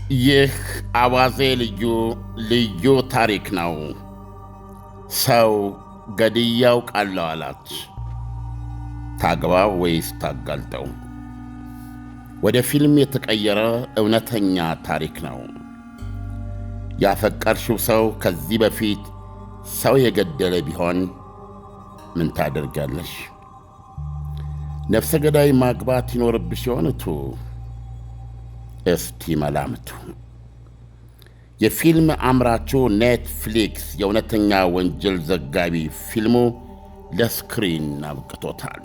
ይህ አዋዜ ልዩ ታሪክ ነው። ሰው ገድዬ አውቃለሁ አላት። ታግባው ወይስ ታጋልጠው? ወደ ፊልም የተቀየረ እውነተኛ ታሪክ ነው። ያፈቀርሽው ሰው ከዚህ በፊት ሰው የገደለ ቢሆን ምን ታደርጋለሽ? ነፍሰ ገዳይ ማግባት ይኖርብሽ ይሆንቱ? እስቲ መላምቱ። የፊልም አምራቹ ኔትፍሊክስ የእውነተኛ ወንጀል ዘጋቢ ፊልሙ ለስክሪን አብቅቶታል።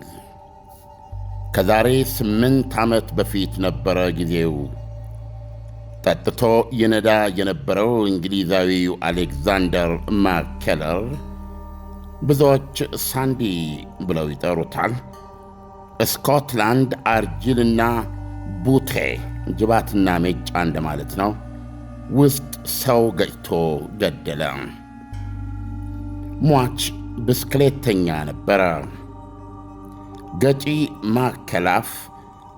ከዛሬ 8 ዓመት በፊት ነበረ ጊዜው። ጠጥቶ ይነዳ የነበረው እንግሊዛዊው አሌክዛንደር ማኬለር፣ ብዙዎች ሳንዲ ብለው ይጠሩታል፣ ስኮትላንድ አርጅልና ቡቴ ጅባትና ሜጫ እንደማለት ነው ውስጥ ሰው ገጭቶ ገደለ። ሟች ብስክሌተኛ ነበረ። ገጪ ማከላፍ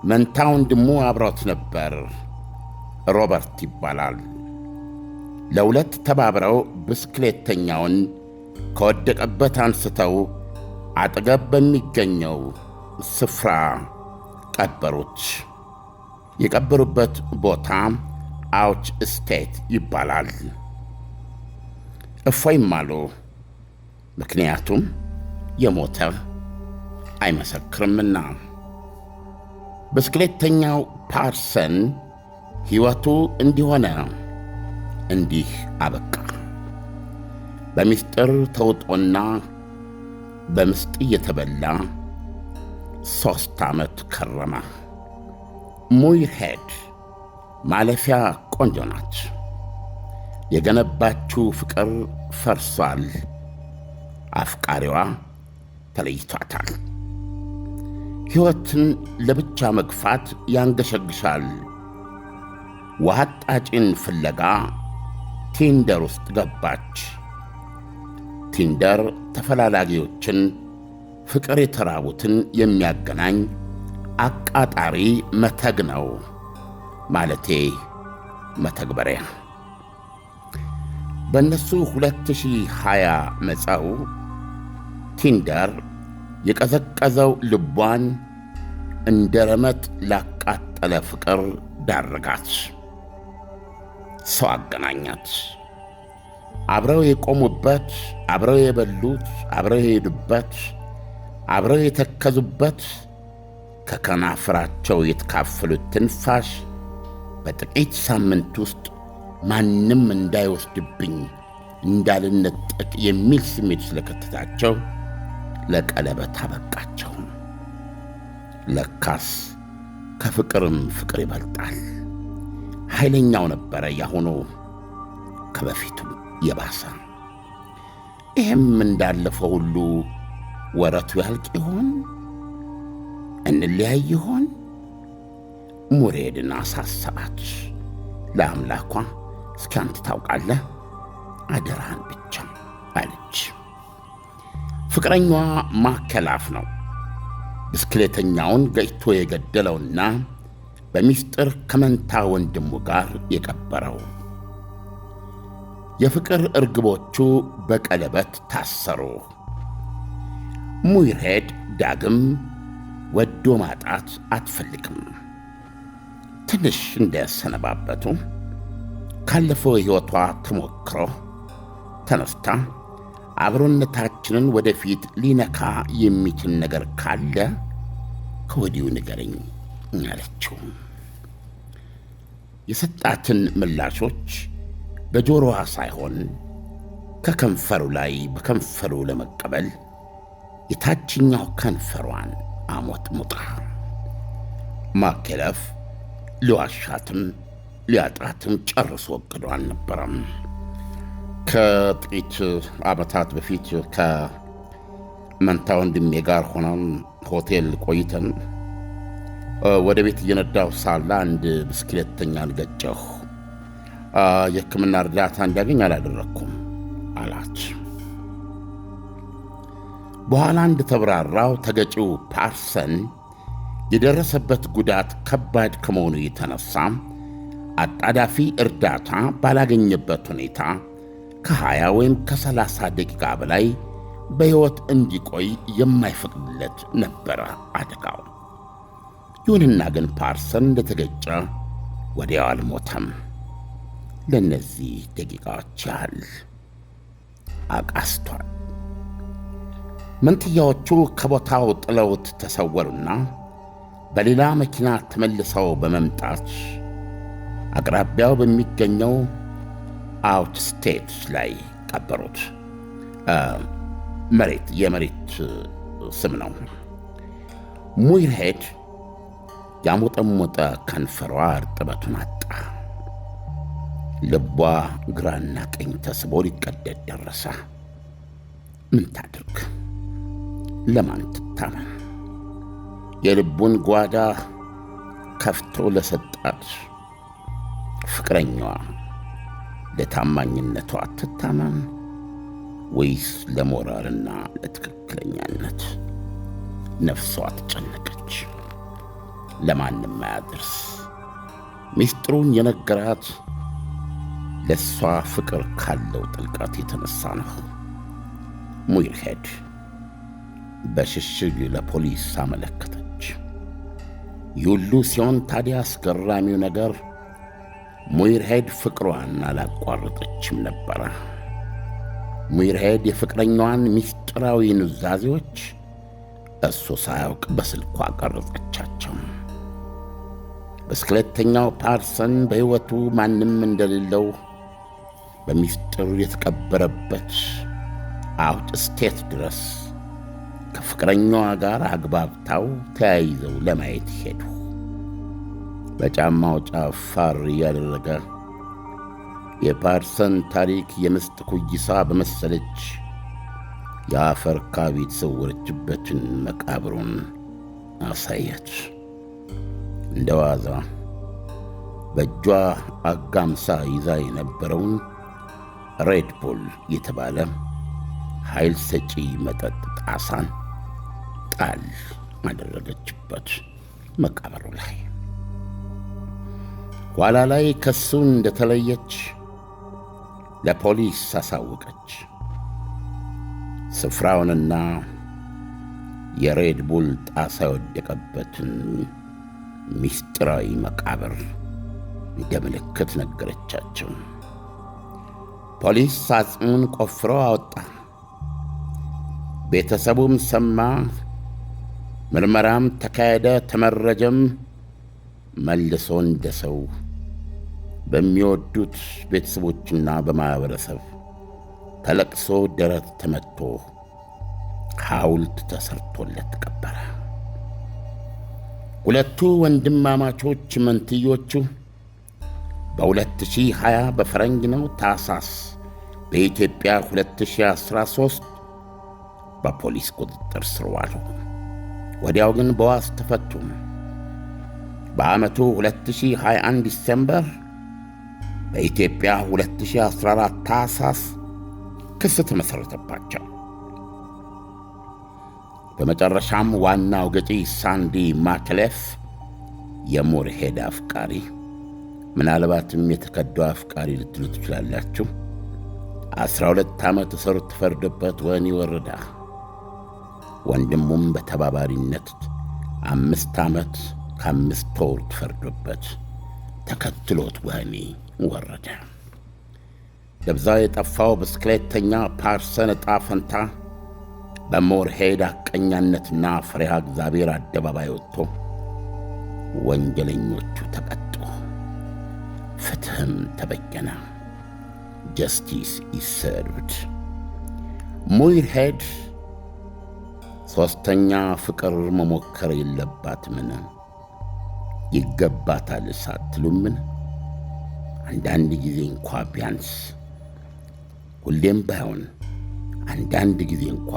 መንታ ወንድሙ አብሮት ነበር። ሮበርት ይባላል። ለሁለት ተባብረው ብስክሌተኛውን ከወደቀበት አንስተው አጠገብ በሚገኘው ስፍራ ቀበሩት። የቀበሩበት ቦታ አውች ስቴት ይባላል። እፎይም አሉ። ምክንያቱም የሞተ አይመሰክርምና። ብስክሌተኛው ፓርሰን ሕይወቱ እንዲሆነ እንዲህ አበቃ። በምስጢር ተውጦና በምስጥ እየተበላ 3 ዓመት ከረመ። ሙይርሄድ ማለፊያ ቆንጆ ናት። የገነባችው ፍቅር ፈርሷል። አፍቃሪዋ ተለይቷታል። ሕይወትን ለብቻ መግፋት ያንገሸግሻል። ውሃ አጣጭን ፍለጋ ቲንደር ውስጥ ገባች። ቲንደር ተፈላላጊዎችን፣ ፍቅር የተራቡትን የሚያገናኝ አቃጣሪ መተግ ነው። ማለቴ መተግበሪያ። በእነሱ 2020 መጻው ቲንደር የቀዘቀዘው ልቧን እንደ ረመጥ ላቃጠለ ፍቅር ዳረጋት። ሰው አገናኛት። አብረው የቆሙበት፣ አብረው የበሉት፣ አብረው የሄዱበት፣ አብረው የተከዙበት፣ ከከናፍራቸው የተካፈሉት ትንፋሽ በጥቂት ሳምንት ውስጥ ማንም እንዳይወስድብኝ እንዳልነጠቅ የሚል ስሜት ስለከተታቸው ለቀለበት አበቃቸው። ለካስ ከፍቅርም ፍቅር ይበልጣል። ኃይለኛው ነበረ ያሁኑ፣ ከበፊቱም የባሰ። ይህም እንዳለፈው ሁሉ ወረቱ ያልቅ ይሆን? እንለያይ ይሆን? ሙሬድን አሳሰባት። ለአምላኳ እስኪ አንተ ታውቃለህ፣ አደራህን ብቻ አለች። ፍቅረኛዋ ማከላፍ ነው ብስክሌተኛውን ገጭቶ የገደለውና በሚስጥር ከመንታ ወንድሙ ጋር የቀበረው። የፍቅር እርግቦቹ በቀለበት ታሰሩ። ሙይርሄድ ዳግም ወዶ ማጣት አትፈልግም። ትንሽ እንደሰነባበቱ ካለፈው ሕይወቷ ተሞክሮ ተነስታ አብሮነታችንን ወደፊት ሊነካ የሚችል ነገር ካለ ከወዲሁ ንገረኝ አለችው። የሰጣትን ምላሾች በጆሮዋ ሳይሆን ከከንፈሩ ላይ በከንፈሩ ለመቀበል የታችኛው ከንፈሯን አሞጥሙጣ። ማኬለፍ ሊዋሻትም ሊያጥራትም ጨርሶ እቅዶ አልነበረም። ከጥቂት ዓመታት በፊት ከመንታ ወንድሜ ጋር ሆነን ሆቴል ቆይተን ወደ ቤት እየነዳሁ ሳለ አንድ ብስክሌተኛን ገጨሁ። የሕክምና እርዳታ እንዲያገኝ አላደረግኩም አላት። በኋላ እንደተብራራው ተገጪው ፓርሰን የደረሰበት ጉዳት ከባድ ከመሆኑ የተነሳ አጣዳፊ እርዳታ ባላገኘበት ሁኔታ ከ20 ወይም ከ30 ደቂቃ በላይ በሕይወት እንዲቆይ የማይፈቅድለት ነበረ አደጋው። ይሁንና ግን ፓርሰን እንደተገጨ ወዲያው አልሞተም። ለእነዚህ ደቂቃዎች ያህል አቃስቷል። መንትያዎቹ ከቦታው ጥለውት ተሰወሩና በሌላ መኪና ተመልሰው በመምጣት አቅራቢያው በሚገኘው አውትስቴት ላይ ቀበሩት። የመሬት ስም ነው። ሙይርሄድ ያሞጠሞጠ ከንፈሯ እርጥበቱን አጣ። ልቧ ግራና ቀኝ ተስቦ ሊቀደድ ደረሰ። ምን ታድርግ? ለማን ትታመን? የልቡን ጓዳ ከፍቶ ለሰጣት ፍቅረኛዋ ለታማኝነቷ ትታመን ወይስ ለሞራልና ለትክክለኛነት? ነፍሷ ተጨነቀች። ለማንም አያድርስ። ሚስጥሩን የነገራት ለእሷ ፍቅር ካለው ጥልቀት የተነሳ ነው። ሙይርሄድ በሽሽግ ለፖሊስ አመለከተች። ይህ ሁሉ ሲሆን ታዲያ አስገራሚው ነገር ሙይርሄድ ፍቅሯን አላቋረጠችም ነበረ። ሙይርሄድ የፍቅረኛዋን ምስጢራዊ ኑዛዜዎች እሱ ሳያውቅ በስልኳ ቀረጸቻቸው። ብስክሌተኛው ፓርሰን በሕይወቱ ማንም እንደሌለው በምስጢር የተቀበረበት አውትስቴት ድረስ ከፍቅረኛዋ ጋር አግባብታው ተያይዘው ለማየት ሄዱ። በጫማው ጫፍ ፋር ያደረገ የፓርሰን ታሪክ የምስጥ ኩይሳ በመሰለች የአፈር ካብ የተሰወረችበትን መቃብሩን አሳየች። እንደ ዋዛ በእጇ አጋምሳ ይዛ የነበረውን ሬድቡል የተባለ ኃይል ሰጪ መጠጥ ጣሳን ጣል አደረገችበት መቃብሩ ላይ። ኋላ ላይ ከሱ እንደተለየች ለፖሊስ አሳወቀች። ስፍራውንና የሬድቡል ጣሳ የወደቀበትን ምስጢራዊ መቃብር እንደ ምልክት ነገረቻቸው። ፖሊስ አጽሙን ቆፍሮ አወጣ። ቤተሰቡም ሰማ። ምርመራም ተካሄደ፣ ተመረጀም። መልሶ እንደ ሰው በሚወዱት ቤተሰቦችና በማኅበረሰብ ተለቅሶ ደረት ተመትቶ ሐውልት ተሰርቶለት ተቀበረ። ሁለቱ ወንድማማቾች መንትዮቹ በ2020 በፈረንጅ ነው ታኅሳስ፣ በኢትዮጵያ 2013 በፖሊስ ቁጥጥር ስር ዋሉ። ወዲያው ግን በዋስ ተፈቱ። በዓመቱ 2021 ዲሴምበር፣ በኢትዮጵያ 2014 ታኅሳስ ክስ ተመሠረተባቸው። በመጨረሻም ዋናው ገጪ ሳንዲ ማክሌፍ የሙይርሄድ አፍቃሪ፣ ምናልባትም የተከዳው አፍቃሪ ልትሉ ትችላላችሁ፣ 12 ዓመት እስር ተፈርዶበት ወህኒ ወረደ። ወንድሙም በተባባሪነት 5 ዓመት ከ5 ወር ተፈርዶበት ተከትሎት ወህኒ ወረደ። ደብዛው የጠፋው ብስክሌተኛ ፓርሰን ዕጣ ፈንታ በሙይርሄድ ሐቀኛነትና ፍሬሃ እግዚአብሔር አደባባይ ወጥቶ ወንጀለኞቹ ተቀጡ፣ ፍትሕም ተበየነ። ጀስቲስ ኢዝ ሰርቭድ። ሙይርሄድ ሦስተኛ ፍቅር መሞከር የለባትምን? ይገባታል ሳትሉምን? አንዳንድ ጊዜ እንኳ ቢያንስ፣ ሁሌም ባይሆን አንዳንድ ጊዜ እንኳ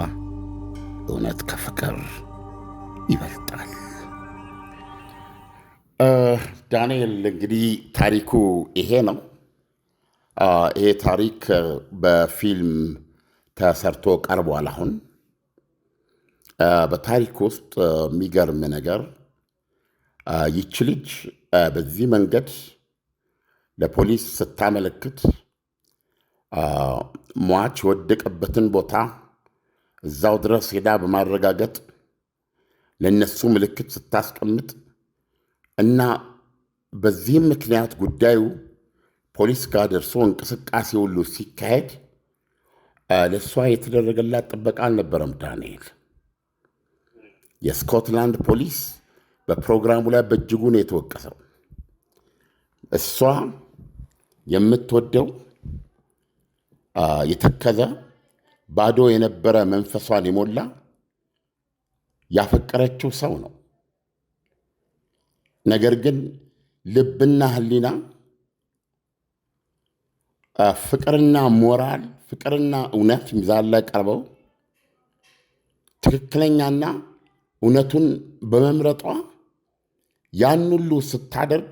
እውነት ከፍቅር ይበልጣል። ዳንኤል፣ እንግዲህ ታሪኩ ይሄ ነው። ይሄ ታሪክ በፊልም ተሰርቶ ቀርቧል። አሁን በታሪክ ውስጥ የሚገርም ነገር ይች ልጅ በዚህ መንገድ ለፖሊስ ስታመለክት ሟች የወደቀበትን ቦታ እዛው ድረስ ሄዳ በማረጋገጥ ለነሱ ምልክት ስታስቀምጥ እና በዚህም ምክንያት ጉዳዩ ፖሊስ ጋር ደርሶ እንቅስቃሴ ሁሉ ሲካሄድ ለእሷ የተደረገላት ጥበቃ አልነበረም። ዳንኤል፣ የስኮትላንድ ፖሊስ በፕሮግራሙ ላይ በእጅጉ ነው የተወቀሰው። እሷ የምትወደው የተከዘ ባዶ የነበረ መንፈሷን የሞላ ያፈቀረችው ሰው ነው። ነገር ግን ልብና ሕሊና፣ ፍቅርና ሞራል፣ ፍቅርና እውነት ሚዛን ላይ ቀርበው ትክክለኛና እውነቱን በመምረጧ ያን ሁሉ ስታደርግ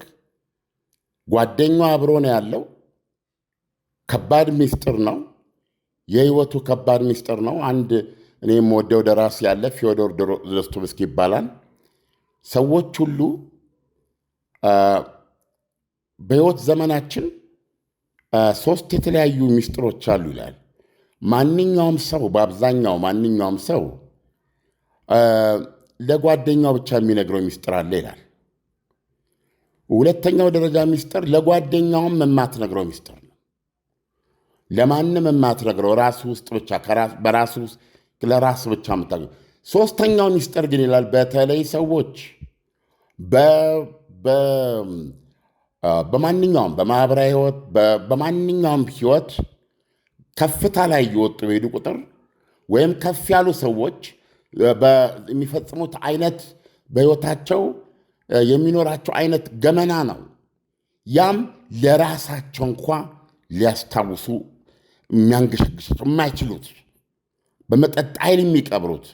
ጓደኛዋ አብሮ ነው ያለው። ከባድ ሚስጥር ነው፣ የህይወቱ ከባድ ሚስጥር ነው። አንድ እኔ የምወደው ደራሲ ያለ ፊዮዶር ዶስቶቭስኪ ይባላል። ሰዎች ሁሉ በህይወት ዘመናችን 3 የተለያዩ ሚስጥሮች አሉ ይላል። ማንኛውም ሰው በአብዛኛው ማንኛውም ሰው ለጓደኛው ብቻ የሚነግረው ሚስጥር አለ ይላል። ሁለተኛው ደረጃ ሚስጥር ለጓደኛውም የማትነግረው ሚስጥር ነው። ለማንም የማትነግረው ራሱ ውስጥ ብቻ በራሱ ለራስ ብቻ የምታገኘው። ሶስተኛው ሚስጥር ግን ይላል በተለይ ሰዎች በማንኛውም በማህበራዊ ህይወት በማንኛውም ህይወት ከፍታ ላይ እየወጡ በሄዱ ቁጥር ወይም ከፍ ያሉ ሰዎች የሚፈጽሙት አይነት በህይወታቸው የሚኖራቸው አይነት ገመና ነው። ያም ለራሳቸው እንኳ ሊያስታውሱ የሚያንገሸግሻቸው የማይችሉት በመጠጥ ኃይል የሚቀብሩት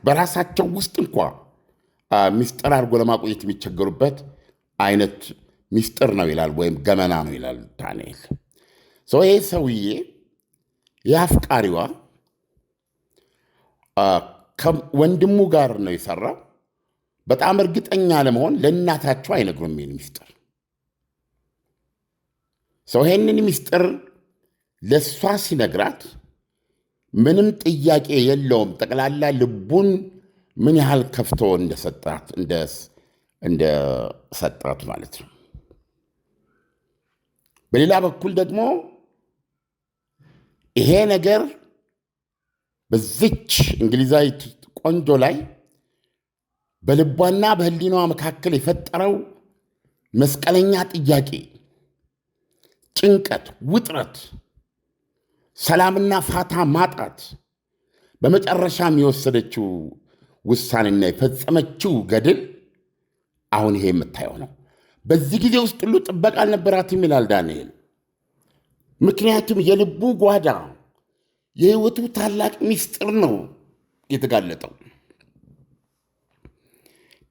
በራሳቸው ውስጥ እንኳ ሚስጥር አድርጎ ለማቆየት የሚቸገሩበት አይነት ሚስጥር ነው ይላል፣ ወይም ገመና ነው ይላል ዳንኤል። ይህ ሰውዬ የአፍቃሪዋ ከወንድሙ ጋር ነው የሰራው። በጣም እርግጠኛ ለመሆን ለእናታቸው አይነግሩም ይህን ሚስጥር። ይህንን ሚስጥር ለእሷ ሲነግራት ምንም ጥያቄ የለውም። ጠቅላላ ልቡን ምን ያህል ከፍቶ እንደሰጣት ማለት ነው። በሌላ በኩል ደግሞ ይሄ ነገር በዚች እንግሊዛዊት ቆንጆ ላይ በልቧና በህሊናዋ መካከል የፈጠረው መስቀለኛ ጥያቄ፣ ጭንቀት፣ ውጥረት፣ ሰላምና ፋታ ማጣት፣ በመጨረሻም የወሰደችው ውሳኔና የፈጸመችው ገድል አሁን ይሄ የምታየው ነው። በዚህ ጊዜ ውስጥ ሁሉ ጥበቃ አልነበራትም ይላል ዳንኤል። ምክንያቱም የልቡ ጓዳ የህይወቱ ታላቅ ሚስጥር ነው የተጋለጠው።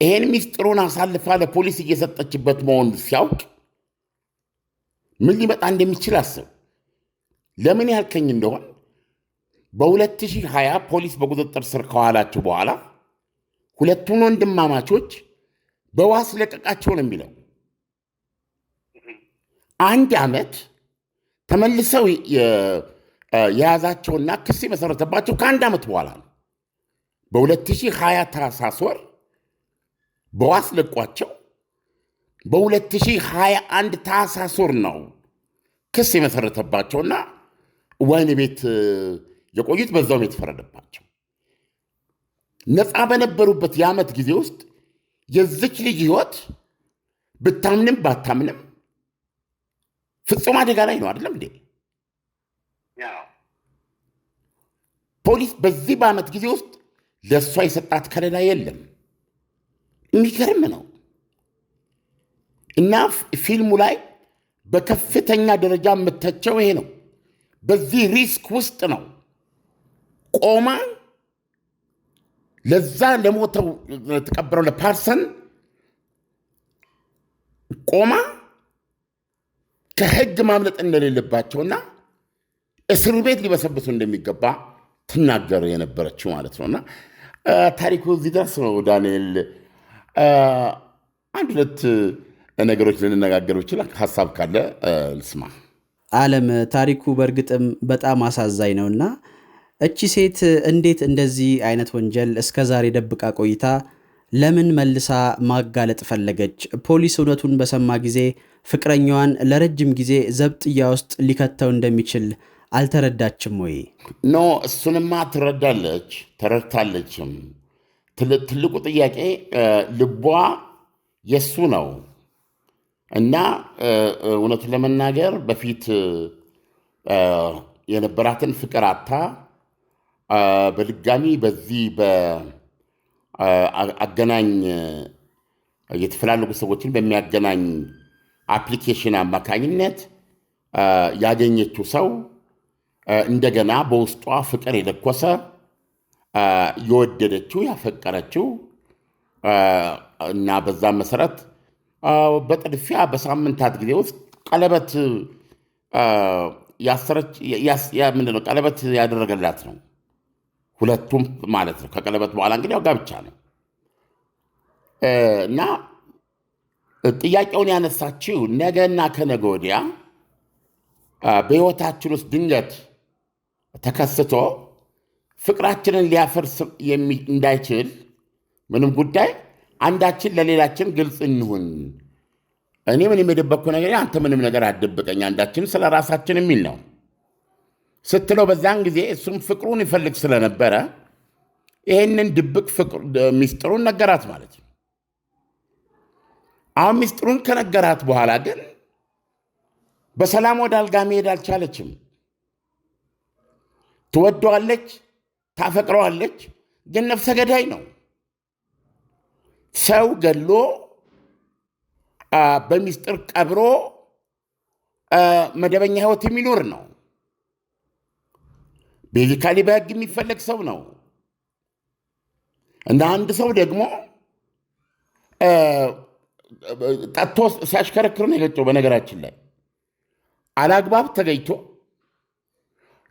ይሄን ሚስጥሩን አሳልፋ ለፖሊስ እየሰጠችበት መሆኑን ሲያውቅ ምን ሊመጣ እንደሚችል አስብ። ለምን ያልከኝ እንደሆን በ2020 ፖሊስ በቁጥጥር ስር ከዋላቸው በኋላ ሁለቱን ወንድማማቾች በዋስ ለቀቃቸው ነው የሚለው። 1 ዓመት ተመልሰው የያዛቸውና ክስ የመሰረተባቸው ከ1 ዓመት በኋላ ነው። በ2020 ታህሳስ ወር በዋስ ለቋቸው በ2021 ታህሳስ ወር ነው ክስ የመሰረተባቸውና ወህኒ ቤት የቆዩት፣ በዛውም የተፈረደባቸው። ነፃ በነበሩበት የዓመት ጊዜ ውስጥ የዚች ልጅ ህይወት ብታምንም ባታምንም ፍጹም አደጋ ላይ ነው። አይደለም እንዴ? ፖሊስ በዚህ በዓመት ጊዜ ውስጥ ለእሷ የሰጣት ከለላ የለም። የሚገርም ነው። እና ፊልሙ ላይ በከፍተኛ ደረጃ የምተቸው ይሄ ነው። በዚህ ሪስክ ውስጥ ነው ቆማ ለዛ ለሞተው ለተቀበረው ለፓርሰን ቆማ ከህግ ማምለጥ እንደሌለባቸውና እስር ቤት ሊበሰብሱ እንደሚገባ ትናገር የነበረችው ማለት ነውና ታሪኩ እዚህ ድረስ ነው። ዳንኤል 1-2 ነገሮች ልንነጋገሩ ይችላል። ሀሳብ ካለ ልስማ። ዓለም ታሪኩ በእርግጥም በጣም አሳዛኝ ነውና እቺ ሴት እንዴት እንደዚህ አይነት ወንጀል እስከዛሬ ደብቃ ቆይታ ለምን መልሳ ማጋለጥ ፈለገች? ፖሊስ እውነቱን በሰማ ጊዜ ፍቅረኛዋን ለረጅም ጊዜ ዘብጥያ ውስጥ ሊከተው እንደሚችል አልተረዳችም ወይ? ኖ እሱንማ ትረዳለች፣ ተረድታለችም። ትልቁ ጥያቄ ልቧ የሱ ነው እና እውነቱን ለመናገር በፊት የነበራትን ፍቅር አታ በድጋሚ በዚህ በአገናኝ የተፈላለጉ ሰዎችን በሚያገናኝ አፕሊኬሽን አማካኝነት ያገኘችው ሰው እንደገና በውስጧ ፍቅር የለኮሰ የወደደችው ያፈቀረችው እና በዛ መሰረት በጥድፊያ በሳምንታት ጊዜ ውስጥ ቀለበት ምንድነው ቀለበት ያደረገላት ነው። ሁለቱም ማለት ነው። ከቀለበት በኋላ እንግዲህ ያው ጋብቻ ነው እና ጥያቄውን ያነሳችው ነገና ከነገ ወዲያ በሕይወታችን ውስጥ ድንገት ተከስቶ ፍቅራችንን ሊያፈርስ እንዳይችል ምንም ጉዳይ አንዳችን ለሌላችን ግልጽ እንሁን። እኔ ምንም የደበቅኩ ነገር አንተ ምንም ነገር አትደብቀኝ፣ አንዳችን ስለ ራሳችን የሚል ነው ስትለው በዛን ጊዜ እሱም ፍቅሩን ይፈልግ ስለነበረ ይህንን ድብቅ ሚስጥሩን ነገራት ማለት ነው። አሁን ሚስጥሩን ከነገራት በኋላ ግን በሰላም ወደ አልጋ መሄድ አልቻለችም። ትወደዋለች፣ ታፈቅረዋለች፣ ግን ነፍሰ ገዳይ ነው። ሰው ገሎ በሚስጥር ቀብሮ መደበኛ ህይወት የሚኖር ነው። ቤዚካሊ በህግ የሚፈለግ ሰው ነው እና አንድ ሰው ደግሞ ጠጥቶ ሲያሽከረክር ነው የገጨው። በነገራችን ላይ አላግባብ ተገኝቶ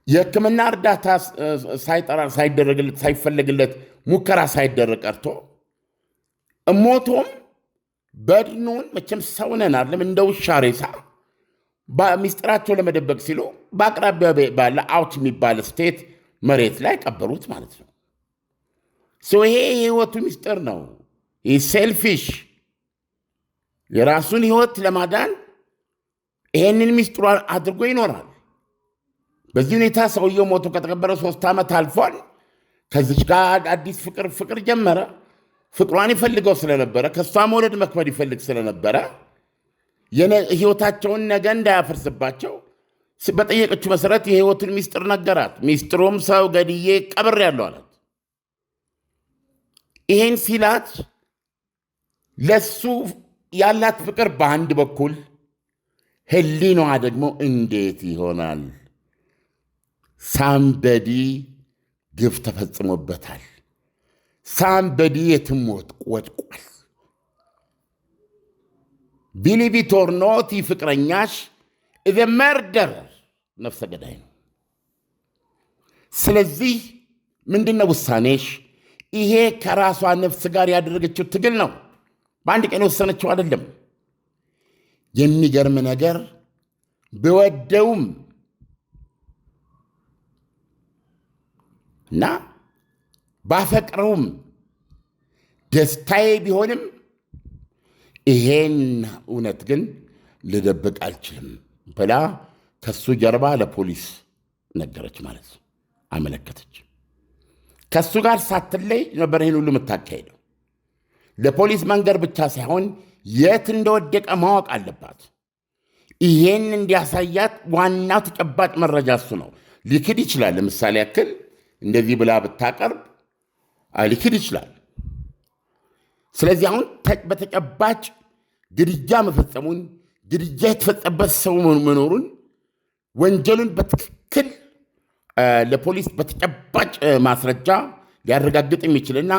የሕክምና እርዳታ ሳይፈለግለት ሙከራ ሳይደረግ ቀርቶ ሞቶም በድኑን መቼም ሰው ነን አይደለም እንደ ውሻ ሬሳ ሚስጥራቸው ለመደበቅ ሲሉ በአቅራቢያ ባለ አውት የሚባል ስቴት መሬት ላይ ቀበሩት ማለት ነው። ይሄ የህይወቱ ሚስጥር ነው። ይህ ሴልፊሽ የራሱን ህይወት ለማዳን ይሄንን ሚስጥሩ አድርጎ ይኖራል። በዚህ ሁኔታ ሰውየው ሞቶ ከተቀበረ 3 ዓመት አልፏል። ከዚች ጋር አዲስ ፍቅር ጀመረ። ፍቅሯን ይፈልገው ስለነበረ ከሷ መውለድ መክበድ ይፈልግ ስለነበረ ህይወታቸውን ነገ እንዳያፈርስባቸው በጠየቀችው መሰረት የህይወቱን ሚስጥር ነገራት። ሚስጥሩም ሰው ገድዬ ቀብሬያለሁ አላት። ይሄን ሲላት ለሱ ያላት ፍቅር በአንድ በኩል ህሊናዋ ደግሞ እንዴት ይሆናል? ሳምበዲ ግፍ ተፈጽሞበታል። ሳምበዲ የትም ወድቋል። ቢሊቭ ኢት ኦር ኖት ፍቅረኛሽ ኢዝ ኤ መርደረር፣ ነፍሰ ገዳይ ነው። ስለዚህ ምንድነው ውሳኔሽ? ይሄ ከራሷ ነፍስ ጋር ያደረገችው ትግል ነው። በአንድ ቀን የወሰነችው አይደለም። የሚገርም ነገር ብወደውም እና ባፈቅረውም ደስታዬ ቢሆንም ይሄን እውነት ግን ልደብቅ አልችልም ብላ ከሱ ጀርባ ለፖሊስ ነገረች ማለት ነው። አመለከተች። ከሱ ጋር ሳትለይ ነበር ይህን ሁሉ የምታካሄደው። ለፖሊስ መንገር ብቻ ሳይሆን የት እንደወደቀ ማወቅ አለባት። ይሄን እንዲያሳያት ዋናው ተጨባጭ መረጃ እሱ ነው። ሊክድ ይችላል። ለምሳሌ ያክል እንደዚህ ብላ ብታቀርብ ሊክድ ይችላል። ስለዚህ አሁን በተጨባጭ ግድያ መፈጸሙን፣ ግድያ የተፈጸመበት ሰው መኖሩን፣ ወንጀሉን በትክክል ለፖሊስ በተጨባጭ ማስረጃ ሊያረጋግጥ የሚችልና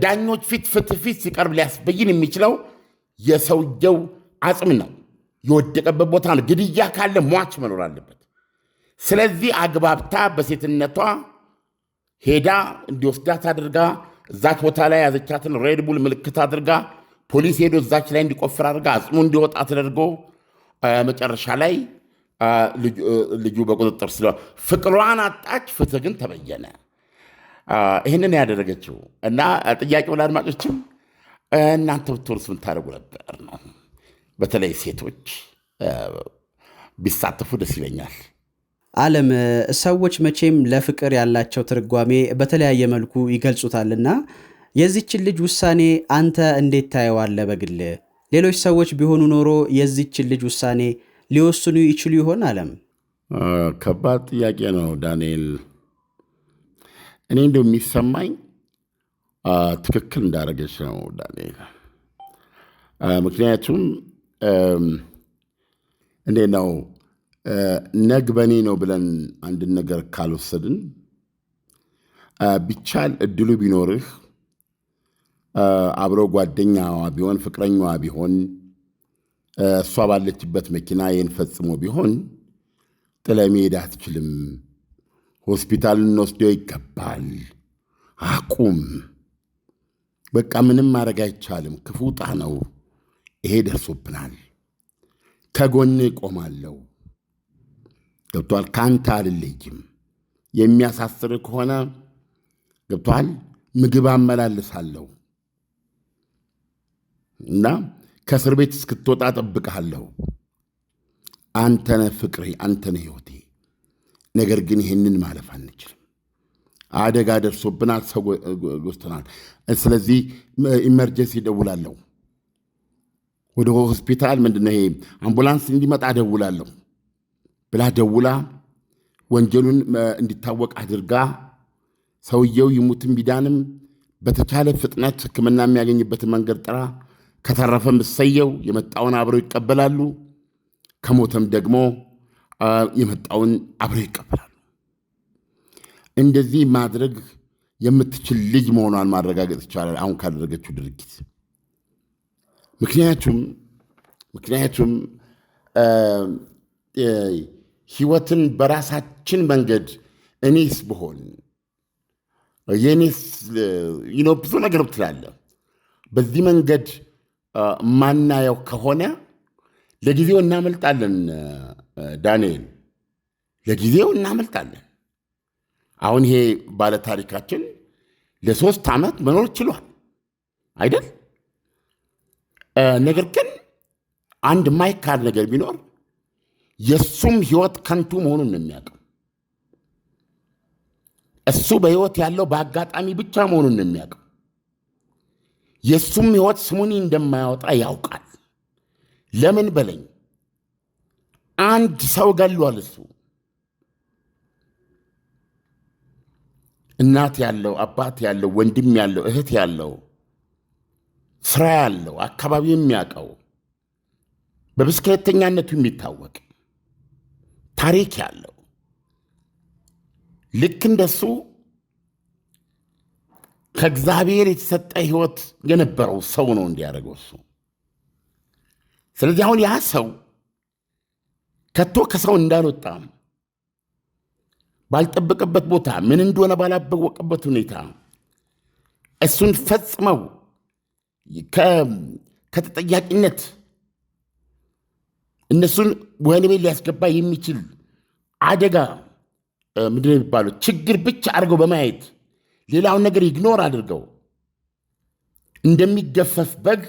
ዳኞች ፊት ፍትህ ፊት ሲቀርብ ሊያስበይን የሚችለው የሰውየው አጽም ነው፣ የወደቀበት ቦታ ነው። ግድያ ካለ ሟች መኖር አለበት። ስለዚህ አግባብታ በሴትነቷ ሄዳ እንዲወስዳት አድርጋ እዛች ቦታ ላይ ያዘቻትን ሬድቡል ምልክት አድርጋ ፖሊስ ሄዶ እዛች ላይ እንዲቆፍር አድርጋ አጽሙ እንዲወጣ ተደርጎ መጨረሻ ላይ ልጁ በቁጥጥር ስለ ፍቅሯን አጣች። ፍትህ ግን ተበየነ። ይህንን ያደረገችው እና ጥያቄው ለአድማጮችም እናንተ ብትሆኑስ ምን ታደርጉ ነበር ነው። በተለይ ሴቶች ቢሳተፉ ደስ ይለኛል። ዓለም ሰዎች መቼም ለፍቅር ያላቸው ትርጓሜ በተለያየ መልኩ ይገልጹታልና የዚችን ልጅ ውሳኔ አንተ እንዴት ታየዋለህ በግል? ሌሎች ሰዎች ቢሆኑ ኖሮ የዚችን ልጅ ውሳኔ ሊወስኑ ይችሉ ይሆን? ዓለም ከባድ ጥያቄ ነው ዳንኤል። እኔ እንደው የሚሰማኝ ትክክል እንዳደረገች ነው ዳንኤል። ምክንያቱም እንዴት ነው ነግ በኔ ነው ብለን አንድን ነገር ካልወሰድን ቢቻል እድሉ ቢኖርህ አብሮ ጓደኛዋ ቢሆን ፍቅረኛዋ ቢሆን እሷ ባለችበት መኪና ይህን ፈጽሞ ቢሆን ጥለህ መሄድ አትችልም። ሆስፒታል እንወስደው ይገባል። አቁም፣ በቃ ምንም ማድረግ አይቻልም። ክፉ ዕጣ ነው ይሄ፣ ደርሶብናል፣ ከጎን እቆማለሁ። ገብቶሃል? ከአንተ አልለይም። የሚያሳስር ከሆነ ገብቶሃል? ምግብ አመላልሳለሁ እና ከእስር ቤት እስክትወጣ ጠብቅሃለሁ። አንተነህ ፍቅሬ፣ አንተነህ ሕይወቴ። ነገር ግን ይህንን ማለፍ አንችልም። አደጋ ደርሶብናል፣ ሰው ጎስተናል። ስለዚህ ኢመርጀንሲ ደውላለሁ፣ ወደ ሆስፒታል ምንድነው ይሄ አምቡላንስ እንዲመጣ ደውላለሁ ብላ ደውላ ወንጀሉን እንዲታወቅ አድርጋ ሰውየው ይሙትም ቢዳንም በተቻለ ፍጥነት ሕክምና የሚያገኝበትን መንገድ ጥራ። ከተረፈም እሰየው፣ የመጣውን አብረው ይቀበላሉ። ከሞተም ደግሞ የመጣውን አብረው ይቀበላሉ። እንደዚህ ማድረግ የምትችል ልጅ መሆኗን ማረጋገጥ ይቻላል አሁን ካደረገችው ድርጊት። ምክንያቱም ህይወትን በራሳችን መንገድ እኔስ ብሆን የኔስ ብዙ ነገር ትላለ። በዚህ መንገድ ማናየው ከሆነ ለጊዜው እናመልጣለን ዳንኤል፣ ለጊዜው እናመልጣለን። አሁን ይሄ ባለ ታሪካችን ለ3 ዓመት መኖር ችሏል አይደል? ነገር ግን አንድ ማይካድ ነገር ቢኖር የሱም ህይወት ከንቱ መሆኑን ነው የሚያውቀው። እሱ በህይወት ያለው በአጋጣሚ ብቻ መሆኑን ነው የሚያውቀው። የሱም ህይወት ስሙኒ እንደማያወጣ ያውቃል። ለምን በለኝ፣ አንድ ሰው ገሏል እሱ። እናት ያለው፣ አባት ያለው፣ ወንድም ያለው፣ እህት ያለው፣ ስራ ያለው፣ አካባቢ የሚያውቀው፣ በብስክሌተኛነቱ የሚታወቅ ታሪክ ያለው ልክ እንደሱ ከእግዚአብሔር የተሰጠ ህይወት የነበረው ሰው ነው እንዲያደርገው እሱ። ስለዚህ አሁን ያ ሰው ከቶ ከሰው እንዳልወጣም ባልጠበቀበት ቦታ ምን እንደሆነ ባላወቀበት ሁኔታ እሱን ፈጽመው ከተጠያቂነት እነሱን ወህኒ ቤት ሊያስገባ የሚችል አደጋ ምንድን ነው የሚባለው ችግር ብቻ አድርገው በማየት ሌላውን ነገር ኢግኖር አድርገው እንደሚገፈፍ በግ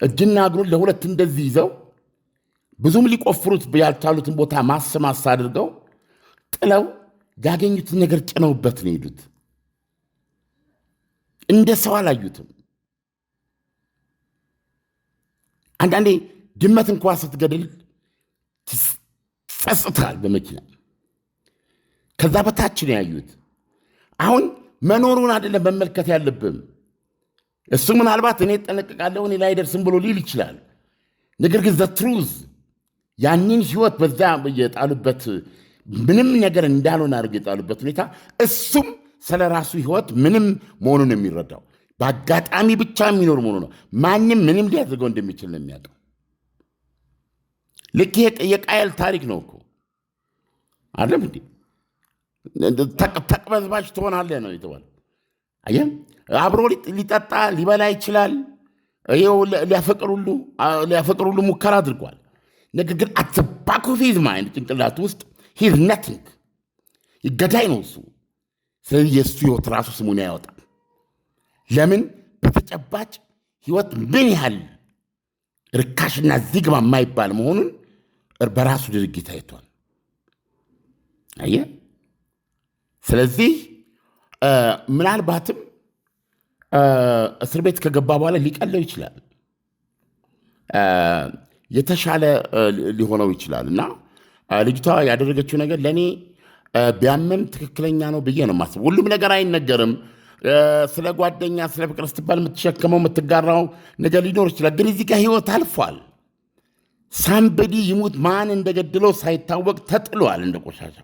እጅና እግሩን ለሁለት እንደዚህ ይዘው ብዙም ሊቆፍሩት ያልቻሉትን ቦታ ማስ አድርገው ጥለው ያገኙትን ነገር ጭነውበት ነው ሄዱት። እንደ ሰው አላዩትም። አንዳንዴ ድመት እንኳ ስትገድል ጸጽታል በመኪና። ከዛ በታች ነው ያዩት። አሁን መኖሩን አይደለም መመልከት ያለብን። እሱ ምናልባት እኔ እጠነቀቃለሁ እኔ ላይ ደርስም ብሎ ሊል ይችላል። ነገር ግን ዘትሩዝ ያንን ህይወት በዛ የጣሉበት ምንም ነገር እንዳልሆነ አድርገው የጣሉበት ሁኔታ እሱም ስለ ራሱ ህይወት ምንም መሆኑን የሚረዳው በአጋጣሚ ብቻ የሚኖር መሆኑ ነው። ማንም ምንም ሊያደርገው እንደሚችል ነው የሚያውቀው። ልክ የቃየል ታሪክ ነው እኮ አይደለም እንዴ? ተቅበዝባዥ ትሆናለህ ነው የተባለው። አየህ፣ አብሮ ሊጠጣ ሊበላ ይችላል። ይኸው ሊያፈቅር ሁሉ ሙከራ አድርጓል። ነገር ግን አት ዘ ባክ ኦፍ ሂዝ ማይንድ ጭንቅላት ውስጥ ሂዝ ነቲንግ ይገዳይ ነው እሱ። ስለዚህ የእሱ ህይወት ራሱ ስሙን ያወጣል። ለምን? በተጨባጭ ህይወት ምን ያህል ርካሽና ዚግባ የማይባል መሆኑን በራሱ ድርጊት አይቷል። አየህ። ስለዚህ ምናልባትም እስር ቤት ከገባ በኋላ ሊቀለው ይችላል፣ የተሻለ ሊሆነው ይችላል። እና ልጅቷ ያደረገችው ነገር ለእኔ ቢያመም ትክክለኛ ነው ብዬ ነው የማስበው። ሁሉም ነገር አይነገርም። ስለ ጓደኛ ስለ ፍቅር ስትባል የምትሸከመው የምትጋራው ነገር ሊኖር ይችላል። ግን እዚህ ጋር ህይወት አልፏል። ሳምበዲ ይሙት ማን እንደገድለው ሳይታወቅ ተጥሏል እንደ ቆሻሻ።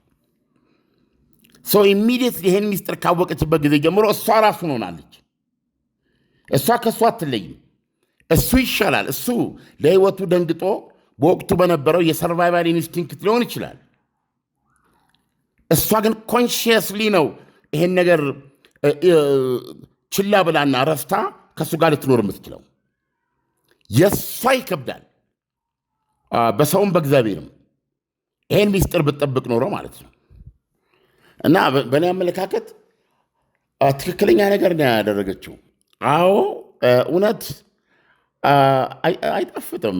ሰው ኢሚዲየትሊ ይህን ሚስጥር ካወቀችበት ጊዜ ጀምሮ እሷ ራሱን ሆናለች። እሷ ከእሱ አትለይም። እሱ ይሻላል። እሱ ለህይወቱ ደንግጦ በወቅቱ በነበረው የሰርቫይቫል ኢንስቲንክት ሊሆን ይችላል። እሷ ግን ኮንሽየስሊ ነው ይሄን ነገር ችላ ብላና ረስታ ከእሱ ጋር ልትኖር የምትችለው። የእሷ ይከብዳል፣ በሰውም በእግዚአብሔርም ይሄን ሚስጥር ብትጠብቅ ኖሮ ማለት ነው። እና በእኔ አመለካከት ትክክለኛ ነገር ነው ያደረገችው። አዎ እውነት አይጣፍጥም።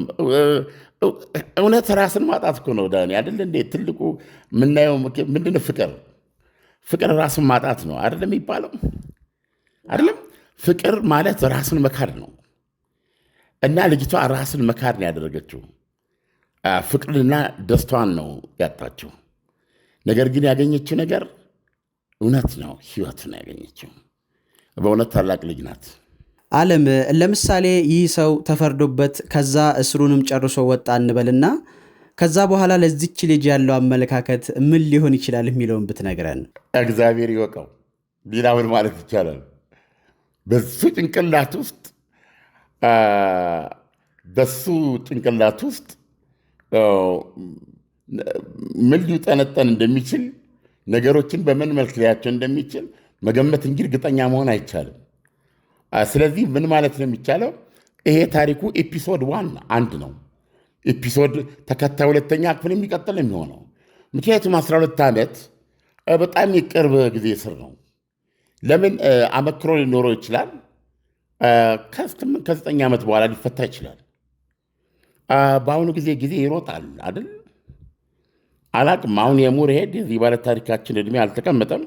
እውነት ራስን ማጣት እኮ ነው ዳኒ፣ አይደል እንዴ? ትልቁ የምናየው ምንድን ፍቅር ራስን ማጣት ነው አይደለም የሚባለው? አይደለም? ፍቅር ማለት ራስን መካድ ነው። እና ልጅቷ ራስን መካድ ነው ያደረገችው። ፍቅርንና ደስታዋን ነው ያጣችው። ነገር ግን ያገኘችው ነገር እውነት ነው፣ ህይወት ነው ያገኘችው። በእውነት ታላቅ ልጅ ናት። ዓለም ለምሳሌ ይህ ሰው ተፈርዶበት ከዛ እስሩንም ጨርሶ ወጣ እንበልና ከዛ በኋላ ለዚች ልጅ ያለው አመለካከት ምን ሊሆን ይችላል የሚለውን ብትነግረን። እግዚአብሔር ይወቀው። ሌላ ምን ማለት ይቻላል? በሱ ጭንቅላት ውስጥ ምን ሊጠነጠን እንደሚችል፣ ነገሮችን በምን መልክ ሊያቸው እንደሚችል መገመት እንጂ እርግጠኛ መሆን አይቻልም። ስለዚህ ምን ማለት ነው የሚቻለው? ይሄ ታሪኩ ኤፒሶድ 1 ነው። ኤፒሶድ ተከታይ 2ኛ ክፍል የሚቀጥል የሚሆነው። ምክንያቱም 12 ዓመት በጣም የቅርብ ጊዜ ስር ነው። ለምን አመክሮ ሊኖረው ይችላል። ከ9 ዓመት በኋላ ሊፈታ ይችላል። በአሁኑ ጊዜ ይሮጣል አይደል? አላቅም። አሁን የሙር ሄድ የዚህ ባለ ታሪካችን ዕድሜ አልተቀመጠም።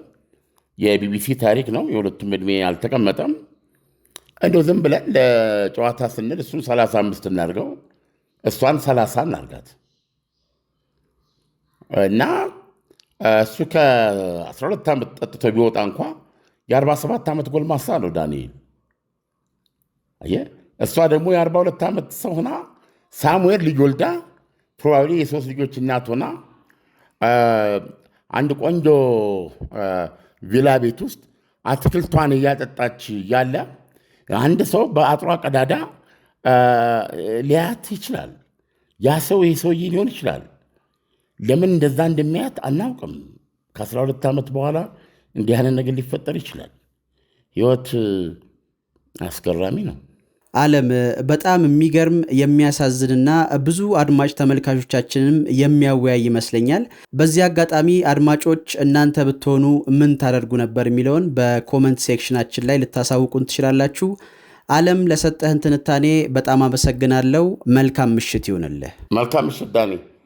የቢቢሲ ታሪክ ነው። የሁለቱም ዕድሜ አልተቀመጠም። እንደው ዝም ብለን ለጨዋታ ስንል እሱን 35 እናድርገው፣ እሷን 30 እናድርጋት እና እሱ ከ12 ዓመት ጠጥቶ ቢወጣ እንኳ የ47 ዓመት ጎልማሳ ነው ዳንኤል። አየህ፣ እሷ ደግሞ የ42 ዓመት ሰው ሆና ሳሙኤል ልጅ ወልዳ ፕሮባብሊ የ3 ልጆች እናት ሆና አንድ ቆንጆ ቪላ ቤት ውስጥ አትክልቷን እያጠጣች ያለ አንድ ሰው በአጥሯ ቀዳዳ ሊያት ይችላል። ያ ሰው ይህ ሰውዬ ሊሆን ይችላል። ለምን እንደዛ እንደሚያት አናውቅም። ከ12 ዓመት በኋላ እንዲህ ያለ ነገር ሊፈጠር ይችላል። ህይወት አስገራሚ ነው። ዓለም በጣም የሚገርም የሚያሳዝንና ብዙ አድማጭ ተመልካቾቻችንም የሚያወያይ ይመስለኛል። በዚህ አጋጣሚ አድማጮች እናንተ ብትሆኑ ምን ታደርጉ ነበር የሚለውን በኮመንት ሴክሽናችን ላይ ልታሳውቁን ትችላላችሁ። ዓለም ለሰጠህን ትንታኔ በጣም አመሰግናለሁ። መልካም ምሽት ይሁንልህ። መልካም ምሽት ዳኒ።